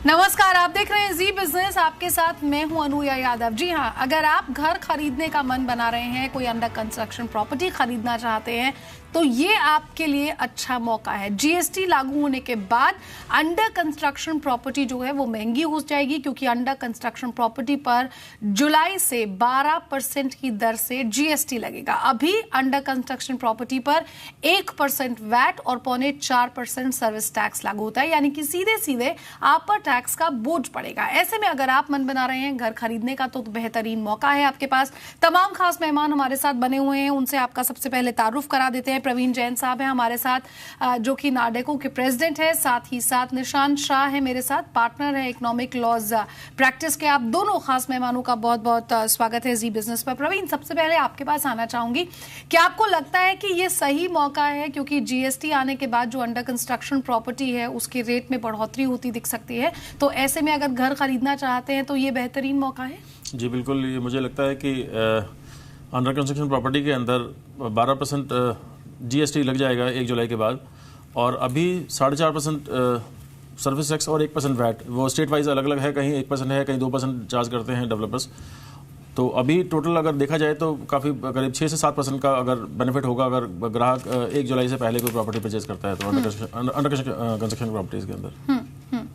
नमस्कार, आप देख रहे हैं जी बिजनेस। आपके साथ मैं हूं अनुया यादव। जी हां, अगर आप घर खरीदने का मन बना रहे हैं, कोई अंडर कंस्ट्रक्शन प्रॉपर्टी खरीदना चाहते हैं, तो ये आपके लिए अच्छा मौका है। जीएसटी लागू होने के बाद अंडर कंस्ट्रक्शन प्रॉपर्टी जो है वो महंगी हो जाएगी, क्योंकि अंडर कंस्ट्रक्शन प्रॉपर्टी पर जुलाई से 12% की दर से जीएसटी लगेगा। अभी अंडर कंस्ट्रक्शन प्रॉपर्टी पर 1% वैट और 4.25% सर्विस टैक्स लागू होता है, यानी कि सीधे सीधे आप पर टैक्स का बोझ पड़ेगा। ऐसे में अगर आप मन बना रहे हैं घर खरीदने का, तो बेहतरीन मौका है आपके पास। तमाम खास मेहमान हमारे साथ बने हुए हैं, उनसे आपका सबसे पहले तारुफ करा देते हैं। प्रवीण जैन साहब हैं हमारे साथ, जो कि नार्डेको के प्रेसिडेंट है। साथ ही साथ निशांत शाह है मेरे साथ, पार्टनर है इकोनॉमिक लॉज प्रैक्टिस के। आप दोनों खास मेहमानों का बहुत बहुत स्वागत है जी बिजनेस पर। प्रवीण, सबसे पहले आपके पास आना चाहूंगी, क्या आपको लगता है कि ये सही मौका है, क्योंकि जीएसटी आने के बाद जो अंडर कंस्ट्रक्शन प्रॉपर्टी है उसके रेट में बढ़ोतरी होती दिख सकती है, तो ऐसे में अगर घर खरीदना चाहते हैं तो ये बेहतरीन मौका है? जी बिल्कुल, ये मुझे लगता है कि अंडर कंस्ट्रक्शन प्रॉपर्टी के अंदर 12% जीएसटी लग जाएगा 1 जुलाई के बाद, और अभी 4.5% सर्विस टैक्स और 1% वैट, वो स्टेट वाइज अलग अलग है, कहीं 1% है, कहीं 2% चार्ज करते हैं डेवलपर्स। तो अभी टोटल अगर देखा जाए तो काफ़ी करीब 6 से 7% का अगर बेनिफिट होगा अगर ग्राहक 1 जुलाई से पहले कोई प्रॉपर्टी परचेज करता है तो अंडर कंस्ट्रक्शन प्रॉपर्टीज के अंदर।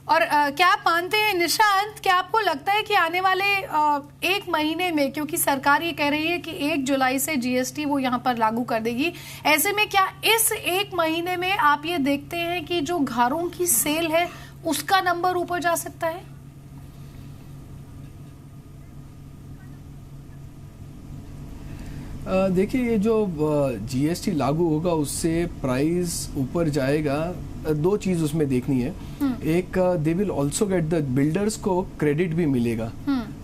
और क्या आप मानते हैं निशांत, क्या आपको लगता है कि आने वाले 1 महीने में, क्योंकि सरकार ये कह रही है कि 1 जुलाई से जीएसटी वो यहाँ पर लागू कर देगी, ऐसे में क्या इस 1 महीने में आप ये देखते हैं कि जो घरों की सेल है उसका नंबर ऊपर जा सकता है? देखिए, ये जो जीएसटी लागू होगा उससे प्राइस ऊपर जाएगा। 2 चीज उसमें देखनी है। एक, they will also get the builders को क्रेडिट भी मिलेगा,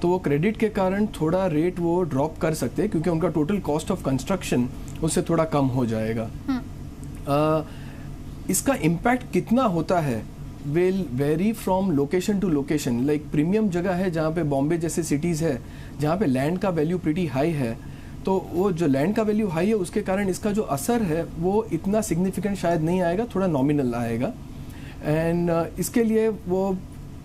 तो वो क्रेडिट के कारण थोड़ा रेट वो ड्रॉप कर सकते हैं, क्योंकि उनका टोटल कॉस्ट ऑफ कंस्ट्रक्शन उससे थोड़ा कम हो जाएगा। इसका इम्पैक्ट कितना होता है will vary from location to location. Like premium जगह है जहाँ पे बॉम्बे जैसे सिटीज है, जहाँ पे लैंड का वैल्यू प्रीटी हाई है, तो वो जो लैंड का वैल्यू हाई है उसके कारण इसका जो असर है वो इतना सिग्निफिकेंट शायद नहीं आएगा, थोड़ा नॉमिनल आएगा। एंड इसके लिए वो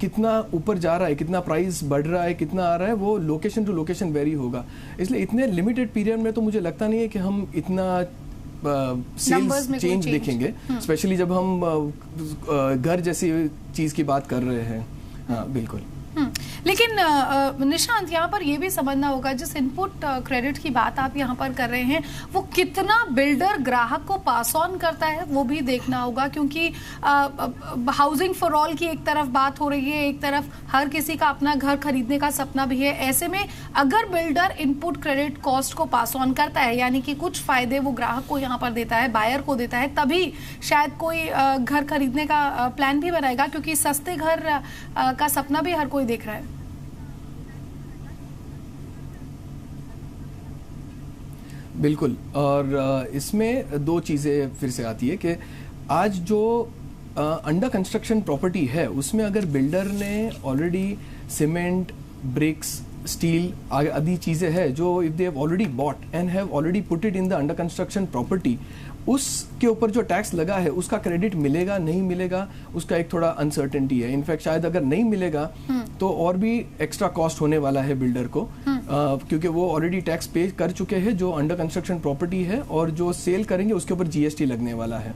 कितना ऊपर जा रहा है, कितना प्राइस बढ़ रहा है, कितना आ रहा है, वो लोकेशन टू लोकेशन वेरी होगा। इसलिए इतने लिमिटेड पीरियड में तो मुझे लगता नहीं है कि हम इतना सेल्स चेंज देखेंगे, स्पेशली जब हम घर जैसी चीज की बात कर रहे हैं। हाँ बिल्कुल। लेकिन निशांत, यहाँ पर ये भी समझना होगा, जिस इनपुट क्रेडिट की बात आप यहाँ पर कर रहे हैं वो कितना बिल्डर ग्राहक को पास ऑन करता है वो भी देखना होगा, क्योंकि हाउसिंग फॉर ऑल की एक तरफ बात हो रही है, एक तरफ हर किसी का अपना घर खरीदने का सपना भी है। ऐसे में अगर बिल्डर इनपुट क्रेडिट कॉस्ट को पास ऑन करता है, यानी कि कुछ फायदे वो ग्राहक को यहाँ पर देता है, बायर को देता है, तभी शायद कोई घर खरीदने का प्लान भी बनाएगा, क्योंकि सस्ते घर का सपना भी हर कोई देख रहा है। बिल्कुल। और इसमें 2 चीज़ें फिर से आती है कि आज जो अंडर कंस्ट्रक्शन प्रॉपर्टी है उसमें अगर बिल्डर ने ऑलरेडी सीमेंट, ब्रिक्स, स्टील आदि चीज़ें हैं जो if they have already bought and have already put it in the under construction property, उसके ऊपर जो टैक्स लगा है उसका क्रेडिट मिलेगा नहीं मिलेगा उसका एक थोड़ा अनसर्टेनिटी है। इनफैक्ट शायद अगर नहीं मिलेगा तो और भी एक्स्ट्रा कॉस्ट होने वाला है बिल्डर को, क्योंकि वो ऑलरेडी टैक्स पे कर चुके हैं जो अंडर कंस्ट्रक्शन प्रॉपर्टी है, और जो सेल करेंगे उसके ऊपर जीएसटी लगने वाला है।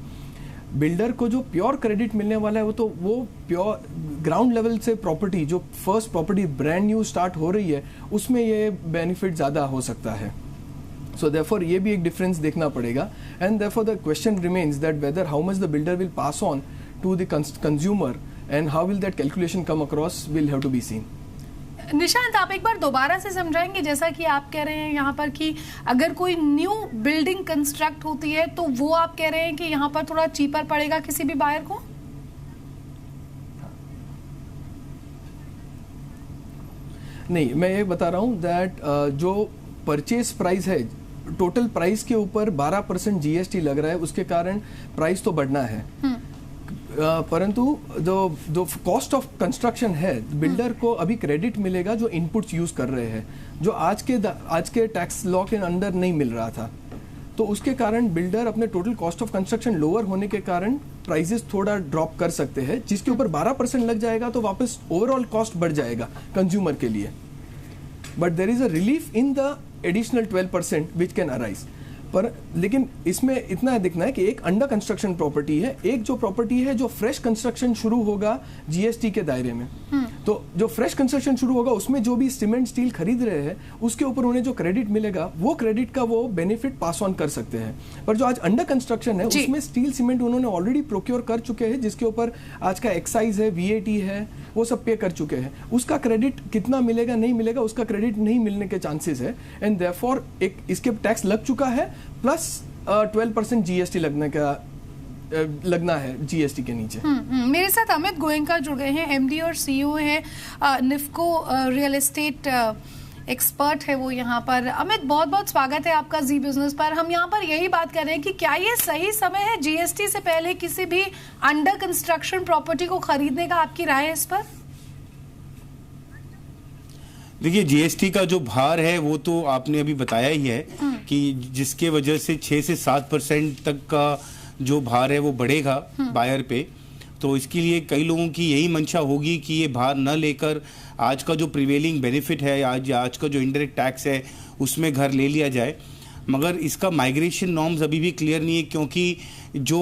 बिल्डर को जो प्योर क्रेडिट मिलने वाला है वो प्योर ग्राउंड लेवल से प्रॉपर्टी, जो first property brand new start हो रही है, उसमें ये बेनिफिट ज़्यादा हो सकता है। So therefore ये भी एक डिफरेंस देखना पड़ेगा, and therefore the question remains that whether how much the builder will pass on to the consumer and how will that calculation come across will have to be seen. Nishant, आप एक बार दोबारा से समझाएंगे, जैसा कि आप कह रहे हैं यहाँ पर कि अगर कोई न्यू बिल्डिंग कंस्ट्रक्ट होती है तो वो आप कह रहे हैं कि यहाँ पर थोड़ा चीपर पड़ेगा किसी भी बायर को? नहीं, मैं ये बता रहा हूँ दैट जो परचेज प्राइस है, टोटल प्राइस के ऊपर 12% जीएसटी लग रहा है, उसके कारण प्राइस तो बढ़ना है। परंतु जो कॉस्ट ऑफ कंस्ट्रक्शन है, बिल्डर को अभी क्रेडिट मिलेगा जो इनपुट्स यूज कर रहे हैं, जो आज के टैक्स लॉ के अंडर नहीं मिल रहा था। तो उसके कारण बिल्डर अपने total cost of construction lower होने के कारण प्राइसेस थोड़ा ड्रॉप कर सकते हैं, जिसके ऊपर 12% लग जाएगा तो वापस ओवरऑल कॉस्ट बढ़ जाएगा कंज्यूमर के लिए. But there is a relief in the additional 12% which can arise. पर लेकिन इसमें इतना दिखना है कि एक अंडर कंस्ट्रक्शन प्रॉपर्टी है, एक जो प्रॉपर्टी है जो फ्रेश कंस्ट्रक्शन शुरू होगा जीएसटी के दायरे में. तो जो फ्रेश कंस्ट्रक्शन शुरू होगा उसमें जो भी सीमेंट स्टील खरीद रहे हैं उसके ऊपर उन्हें जो क्रेडिट मिलेगा वो क्रेडिट का वो बेनिफिट पास ऑन कर सकते हैं. पर जो आज अंडर कंस्ट्रक्शन है उसमें स्टील सीमेंट उन्होंने ऑलरेडी प्रोक्योर कर चुके हैं, जिसके ऊपर आज का एक्साइज है, वीएटी है, वो सब पे कर चुके हैं. उसका क्रेडिट कितना मिलेगा नहीं मिलेगा, उसका क्रेडिट नहीं मिलने के चांसेस है. एंड देयरफॉर एक इसके टैक्स लग चुका है प्लस 12% जीएसटी लगना है जीएसटी के नीचे. मेरे साथ अमित गोयनका जुड़ गए हैं, एमडी और सीईओ हैं निफ्को रियल एस्टेट एक्सपर्ट है वो यहाँ पर. अमित, बहुत बहुत स्वागत है आपका जी बिजनेस पर. हम यहाँ पर यही बात कर रहे हैं कि क्या ये सही समय है जीएसटी से पहले किसी भी अंडर कंस्ट्रक्शन प्रॉपर्टी को खरीदने का? आपकी राय है इस पर? देखिए, जीएसटी का जो भार है वो तो आपने अभी बताया ही है कि जिसके वजह से 6 से 7% तक का जो भार है वो बढ़ेगा बायर पे. तो इसके लिए कई लोगों की यही मंशा होगी कि ये भार न लेकर आज का जो प्रिवेलिंग बेनिफिट है, आज का जो इनडायरेक्ट टैक्स है उसमें घर ले लिया जाए. मगर इसका माइग्रेशन नॉर्म्स अभी भी क्लियर नहीं है, क्योंकि जो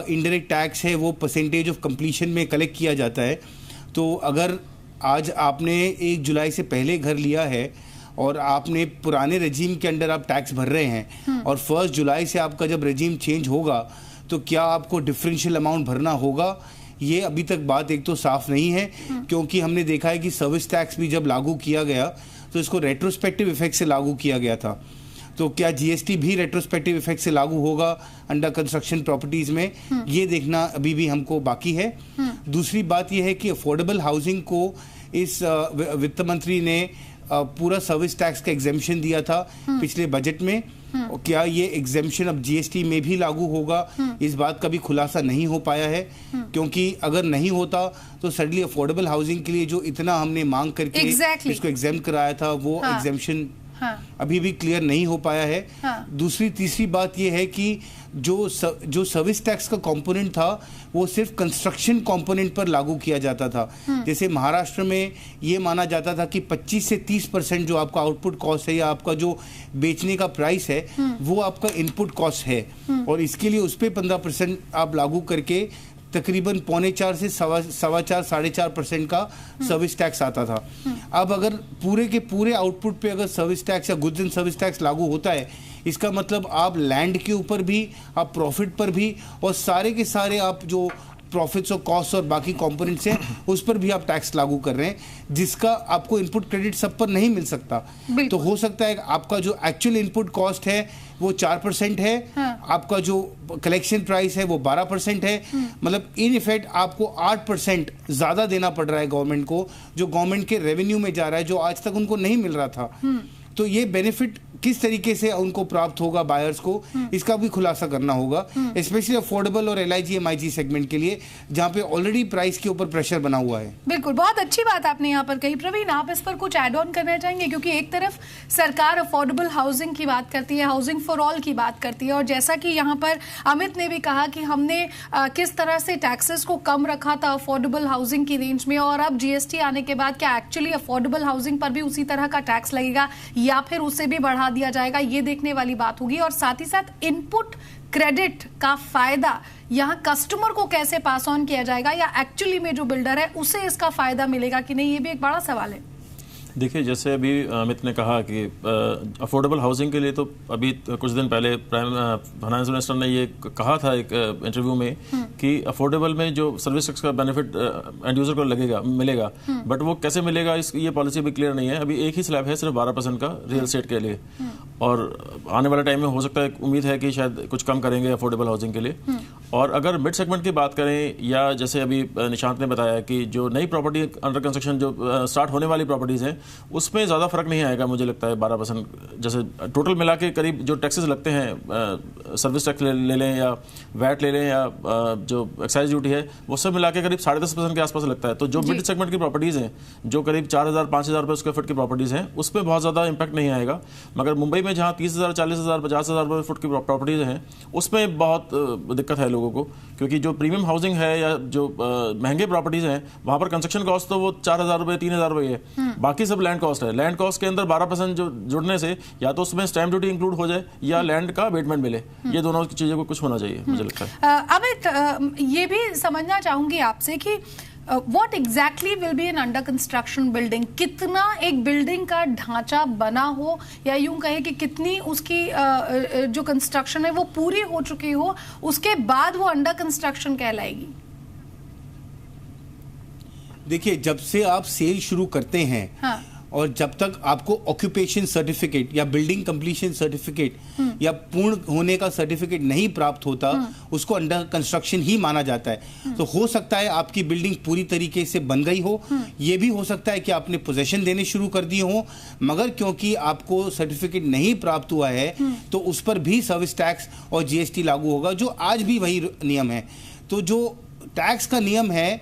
इनडायरेक्ट टैक्स है वो परसेंटेज ऑफ कंप्लीशन में कलेक्ट किया जाता है. तो अगर आज आपने 1 जुलाई से पहले घर लिया है और आपने पुराने रेजीम के अंडर आप टैक्स भर रहे हैं और 1 जुलाई से आपका जब रेजीम चेंज होगा तो क्या आपको डिफरेंशियल अमाउंट भरना होगा, ये अभी तक बात एक तो साफ नहीं है. क्योंकि हमने देखा है कि सर्विस टैक्स भी जब लागू किया गया तो इसको रेट्रोस्पेक्टिव इफेक्ट से लागू किया गया था. तो क्या जीएसटी भी रेट्रोस्पेक्टिव इफेक्ट से लागू होगा अंडर कंस्ट्रक्शन प्रॉपर्टीज में, ये देखना अभी भी हमको बाकी है. दूसरी बात यह है कि अफोर्डेबल हाउसिंग को इस वित्त मंत्री ने पूरा सर्विस टैक्स का एग्जेम्पशन दिया था पिछले बजट में. क्या ये एग्जेम्पशन अब जीएसटी में भी लागू होगा, इस बात का भी खुलासा नहीं हो पाया है. क्योंकि अगर नहीं होता तो सडनली अफोर्डेबल हाउसिंग के लिए जो इतना हमने मांग करके इसको एग्जेम्प्ट कराया था वो एग्जेम्पशन अभी भी क्लियर नहीं हो पाया है. तीसरी बात यह है कि जो सर्विस टैक्स का कंपोनेंट था वो सिर्फ कंस्ट्रक्शन कंपोनेंट पर लागू किया जाता था. जैसे महाराष्ट्र में ये माना जाता था कि 25 से 30% जो आपका आउटपुट कॉस्ट है या आपका जो बेचने का प्राइस है वो आपका इनपुट कॉस्ट है, और इसके लिए उस पर 15% आप लागू करके तकरीबन 4.25 से 4.25-4.5% का सर्विस टैक्स आता था. अब अगर पूरे के पूरे आउटपुट पे अगर सर्विस टैक्स या गुड्स एंड सर्विस टैक्स लागू होता है, इसका मतलब आप लैंड के ऊपर भी, आप प्रॉफिट पर भी, और सारे के सारे आप जो प्रॉफिट्स और कॉस्ट और बाकी कंपोनेंट्स हैं उस पर भी आप टैक्स लागू कर रहे हैं, जिसका आपको इनपुट क्रेडिट सब पर नहीं मिल सकता. तो हो सकता है आपका जो एक्चुअल इनपुट कॉस्ट है वो 4% है, आपका जो कलेक्शन प्राइस है वो 12% है. मतलब इन इफेक्ट आपको 8% ज्यादा देना पड़ रहा है गवर्नमेंट को, जो गवर्नमेंट के रेवेन्यू में जा रहा है, जो आज तक उनको नहीं मिल रहा था. तो ये बेनिफिट किस तरीके से उनको प्राप्त होगा बायर्स को, इसका भी खुलासा करना होगा, स्पेशली अफोर्डेबल और एलआईजी एमआईजी सेगमेंट के लिए, जहां पे ऑलरेडी प्राइस के ऊपर प्रेशर बना हुआ है. बिल्कुल, बहुत अच्छी बात आपने यहाँ पर कही. प्रवीण, आप इस पर कुछ ऐड ऑन करना चाहेंगे? क्योंकि एक तरफ सरकार अफोर्डेबल हाउसिंग की बात करती है, हाउसिंग फॉर ऑल की बात करती है, और जैसा कि यहाँ पर अमित ने भी कहा कि हमने किस तरह से टैक्सेस को कम रखा था अफोर्डेबल हाउसिंग की रेंज में, और अब जीएसटी आने के बाद क्या एक्चुअली अफोर्डेबल हाउसिंग पर भी उसी तरह का टैक्स लगेगा या फिर उसे भी बढ़ा दिया जाएगा, ये देखने वाली बात होगी. और साथ ही साथ इनपुट क्रेडिट का फायदा यहाँ कस्टमर को कैसे पास ऑन किया जाएगा, या एक्चुअली में जो बिल्डर है उसे इसका फायदा मिलेगा कि नहीं, ये भी एक बड़ा सवाल है. देखिए, जैसे अभी अमित ने कहा कि अफोर्डेबल हाउसिंग के लिए तो अभी कुछ दिन पहले फाइनेंस मिनिस्टर ने ये कहा था एक इंटरव्यू में कि अफोर्डेबल में जो सर्विस टैक्स का बेनिफिट एंड यूजर को मिलेगा, बट वो कैसे मिलेगा ये पॉलिसी भी क्लियर नहीं है. अभी एक ही स्लैब है सिर्फ 12% का रियल एस्टेट के लिए, और आने वाले टाइम में हो सकता है, उम्मीद है कि शायद कुछ कम करेंगे अफोर्डेबल हाउसिंग के लिए. और अगर मिड सेगमेंट की बात करें, या जैसे अभी निशांत ने बताया कि जो नई प्रॉपर्टी अंडर कंस्ट्रक्शन जो स्टार्ट होने वाली प्रॉपर्टीज हैं उसमें ज़्यादा फर्क नहीं आएगा मुझे लगता है. 12% जैसे टोटल मिला के करीब जो टैक्सेस लगते हैं, सर्विस टैक्स ले लें या वैट ले लें या जो एक्साइज ड्यूटी है, वो सब मिला के करीब 10.5% के आसपास लगता है. तो जो मिड सेगमेंट की प्रॉपर्टीज़ हैं जो करीब 4,000-5,000 रुपये स्क्वायर फीट की प्रॉपर्टीज़ हैं उस पर बहुत ज़्यादा इंपैक्ट नहीं आएगा. मगर मुंबई में में जहाँ 30,000, 40,000, 50,000 रुपये फुट की प्रॉपर्टीज हैं, उसमें बहुत दिक्कत है लोगों को, क्योंकि जो प्रीमियम हाउसिंग है या जो महंगे प्रॉपर्टीज हैं वहाँ पर कंस्ट्रक्शन कॉस्ट तो वो 4,000 रुपये, 3,000 रुपये है, बाकी सब लैंड कॉस्ट है। लैंड कॉस्ट के अंदर 12% जो जुड़ने से या तो उसमें स्टैम्प ड्यूटी इंक्लूड हो जाए या लैंड का अबेटमेंट मिले, ये दोनों चीज़ों को कुछ होना चाहिए, मुझे लगता है। अमित, ये भी समझना चाहूंगी आपसे कि what exactly will be an under construction building, कितना एक बिल्डिंग का ढांचा बना हो या यूं कहे कि कितनी उसकी जो कंस्ट्रक्शन है वो पूरी हो चुकी हो, उसके बाद वो अंडर कंस्ट्रक्शन कहलाएगी? देखिए, जब से आप सेल शुरू करते हैं, हाँ, और जब तक आपको ऑक्यूपेशन सर्टिफिकेट या बिल्डिंग कंप्लीशन सर्टिफिकेट या पूर्ण होने का सर्टिफिकेट नहीं प्राप्त होता, उसको अंडर कंस्ट्रक्शन ही माना जाता है। तो हो सकता है आपकी बिल्डिंग पूरी तरीके से बन गई हो, ये भी हो सकता है कि आपने पोजेशन देने शुरू कर दिए हो, मगर क्योंकि आपको सर्टिफिकेट नहीं प्राप्त हुआ है तो उस पर भी सर्विस टैक्स और जीएसटी लागू होगा, जो आज भी वही नियम है। तो जो टैक्स का नियम है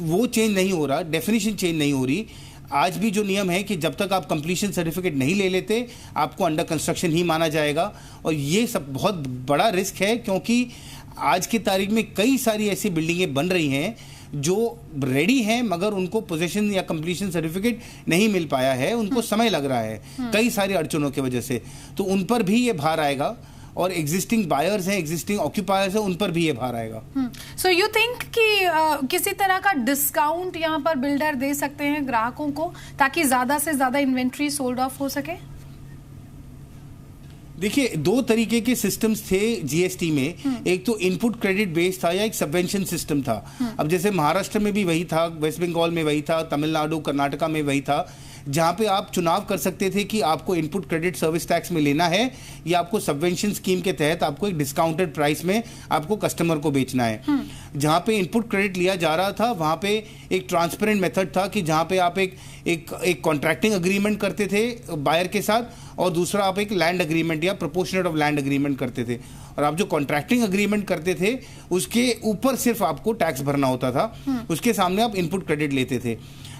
वो चेंज नहीं हो रहा, डेफिनेशन चेंज नहीं हो रही। आज भी जो नियम है कि जब तक आप कंप्लीशन सर्टिफिकेट नहीं ले लेते आपको अंडर कंस्ट्रक्शन ही माना जाएगा, और ये सब बहुत बड़ा रिस्क है, क्योंकि आज की तारीख में कई सारी ऐसी बिल्डिंगें बन रही हैं जो रेडी हैं मगर उनको पोजीशन या कंप्लीशन सर्टिफिकेट नहीं मिल पाया है, उनको समय लग रहा है कई सारी अड़चनों की वजह से, तो उन पर भी ये भार आएगा। और एग्जिस्टिंग बायर्स हैं, एग्जिस्टिंग ऑक्यूपायर्स हैं, उन पर भी ये भार आएगा। सो यू थिंक कि किसी तरह का डिस्काउंट यहाँ पर बिल्डर दे सकते हैं ग्राहकों को ताकि ज्यादा से ज्यादा इन्वेंट्री सोल्ड ऑफ हो सके? देखिए, दो तरीके के सिस्टम्स थे जीएसटी में, एक तो इनपुट क्रेडिट बेस्ड था या एक सबवेंशन सिस्टम था। अब जैसे महाराष्ट्र में भी वही था, वेस्ट बंगाल में वही था, तमिलनाडु, कर्नाटका में वही था, जहां पे आप चुनाव कर सकते थे कि आपको इनपुट क्रेडिट सर्विस टैक्स में लेना है या आपको सबवेंशन स्कीम के तहत आपको एक डिस्काउंटेड प्राइस में आपको कस्टमर को बेचना है। जहां पे इनपुट क्रेडिट लिया जा रहा था वहां पे एक ट्रांसपेरेंट मेथड था कि जहां पे आप एक कॉन्ट्रैक्टिंग अग्रीमेंट करते थे बायर के साथ, और दूसरा आप एक लैंड अग्रीमेंट या प्रोपोर्शनेट ऑफ लैंड अग्रीमेंट करते थे। और आप जो कॉन्ट्रैक्टिंग अग्रीमेंट करते थे उसके ऊपर सिर्फ आपको टैक्स भरना होता था, उसके सामने आप इनपुट क्रेडिट लेते थे।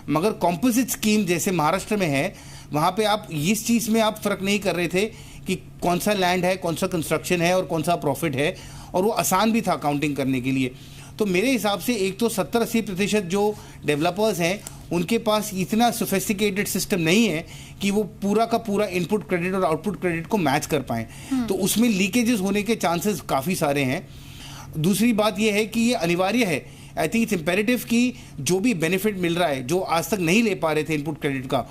मगर कॉम्पोजिट स्कीम जैसे महाराष्ट्र में है, वहाँ पे आप इस चीज़ में आप फर्क नहीं कर रहे थे कि कौन सा लैंड है, कौन सा कंस्ट्रक्शन है और कौन सा प्रॉफिट है, और वो आसान भी था अकाउंटिंग करने के लिए। तो मेरे हिसाब से एक तो 70-80% जो डेवलपर्स हैं उनके पास इतना सोफिस्टिकेटेड सिस्टम नहीं है कि वो पूरा का पूरा इनपुट क्रेडिट और आउटपुट क्रेडिट को मैच कर पाएँ, तो उसमें लीकेजेस होने के चांसेस काफ़ी सारे हैं। दूसरी बात यह है कि ये अनिवार्य है, आई थिंक इट्स इम्पेरेटिव कि जो भी बेनिफिट मिल रहा है, जो आज तक नहीं ले पा रहे थे इनपुट क्रेडिट का,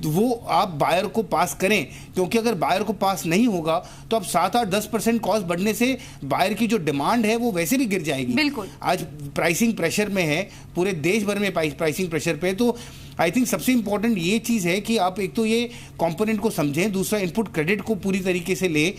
तो वो आप बायर को पास करें, क्योंकि अगर बायर को पास नहीं होगा तो अब 7-8-10% कॉस्ट बढ़ने से बायर की जो डिमांड है वो वैसे भी गिर जाएगी। बिल्कुल, आज प्राइसिंग प्रेशर में है, पूरे देश भर में प्राइसिंग प्रेशर पे। तो आई थिंक सबसे इंपॉर्टेंट ये चीज़ है कि आप एक तो ये कंपोनेंट को समझें, दूसरा इनपुट क्रेडिट को पूरी तरीके से ले,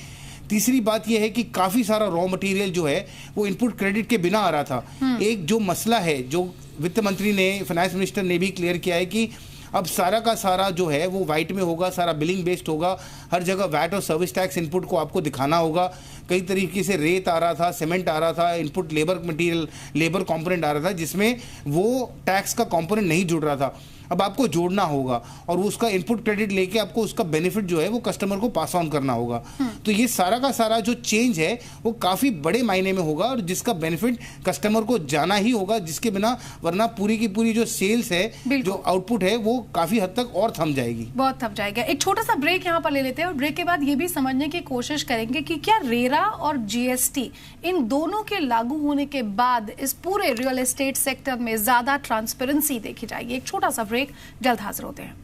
तीसरी बात यह है कि काफ़ी सारा रॉ मटेरियल जो है वो इनपुट क्रेडिट के बिना आ रहा था। एक जो मसला है जो वित्त मंत्री ने, फाइनेंस मिनिस्टर ने भी क्लियर किया है कि अब सारा का सारा जो है वो वाइट में होगा, सारा बिलिंग बेस्ड होगा, हर जगह वैट और सर्विस टैक्स इनपुट को आपको दिखाना होगा। कई तरीके से रेत आ रहा था, सीमेंट आ रहा था, input labour material, labour component आ रहा था जिसमें वो टैक्स का कंपोनेंट नहीं जुड़ रहा था, अब आपको जोड़ना होगा और उसका इनपुट क्रेडिट लेके आपको उसका बेनिफिट जो है वो कस्टमर को पास ऑन करना होगा। तो ये सारा का सारा जो चेंज है वो काफ़ी बड़े मायने में होगा और जिसका बेनिफिट कस्टमर को जाना ही होगा, जिसके बिना वरना पूरी की पूरी जो सेल्स है, जो आउटपुट है वो काफ़ी हद तक और थम जाएगी, बहुत थम जाएगा। एक छोटा सा ब्रेक यहाँ पर ले लेते हैं और ब्रेक के बाद ये भी समझने की कोशिश करेंगे कि क्या रेरा और जीएसटी इन दोनों के लागू होने के बाद इस पूरे रियल एस्टेट सेक्टर में ज्यादा ट्रांसपेरेंसी देखी जाएगी। एक छोटा सा ब्रेक, जल्द हाजिर होते हैं।